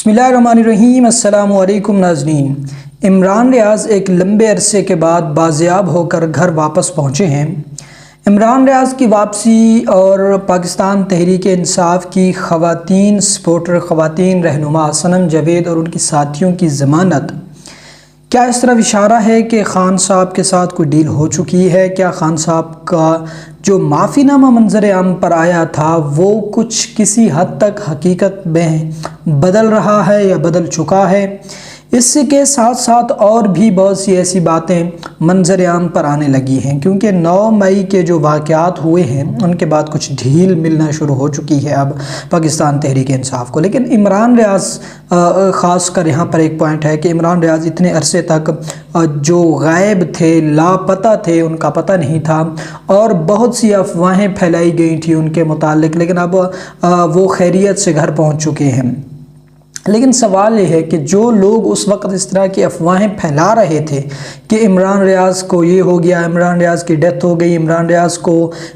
बिस्मिल्लाहिर्रहमानिर्रहीम। अस्सलाम वालेकुम नाज़रीन। इमरान रियाज़ एक लंबे अरसे के बाद बाज़ियाब होकर घर वापस पहुँचे हैं। इमरान रियाज़ की वापसी और पाकिस्तान तहरीक इंसाफ की ख़वातीन सपोर्टर, ख़वातीन रहनुमा सनम जावेद और उनके साथियों की ज़मानत क्या इस तरफ इशारा है कि ख़ान साहब के साथ कोई डील हो चुकी है? क्या ख़ान साहब का जो माफ़ीनामा मंजर आम पर आया था वो कुछ किसी हद तक हकीकत में बदल रहा है या बदल चुका है? इसके साथ साथ और भी बहुत सी ऐसी बातें मंजर आम पर आने लगी हैं, क्योंकि 9 मई के जो वाक़यात हुए हैं उनके बाद कुछ ढील मिलना शुरू हो चुकी है अब पाकिस्तान तहरीक इंसाफ को। लेकिन इमरान रियाज़ ख़ास कर यहाँ पर एक पॉइंट है कि इमरान रियाज़ इतने अरसे तक जो गायब थे, लापता थे, उनका पता नहीं था और बहुत सी अफवाहें फैलाई गई थी उनके मुतालिक, लेकिन अब वो खैरियत से घर पहुँच चुके हैं। लेकिन सवाल ये है कि जो लोग उस वक्त इस तरह की अफवाहें फैला रहे थे कि इमरान रियाज़ को ये हो गया, इमरान रियाज़ की डेथ हो गई, इमरान रियाज़ को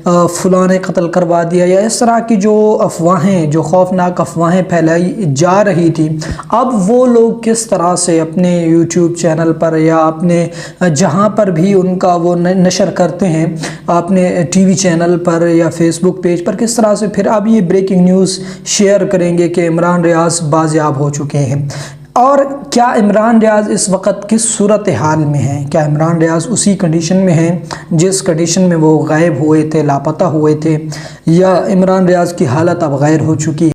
फ़लाँ ने कत्ल करवा दिया, या इस तरह की जो अफवाहें, जो खौफनाक अफवाहें फैलाई जा रही थी, अब वो लोग किस तरह से अपने यूट्यूब चैनल पर या अपने जहाँ पर भी उनका वो नशर करते हैं, अपने टीवी चैनल पर या फेसबुक पेज पर, किस तरह से फिर अब ये ब्रेकिंग न्यूज़ शेयर करेंगे कि इमरान रियाज़ बाज़ियाब हो चुके हैं। और क्या इमरान रियाज़ इस वक्त किस सूरत हाल में हैं? क्या इमरान रियाज़ उसी कंडीशन में हैं जिस कंडीशन में वो गायब हुए थे, लापता हुए थे, या इमरान रियाज़ की हालत अब गैर हो चुकी है?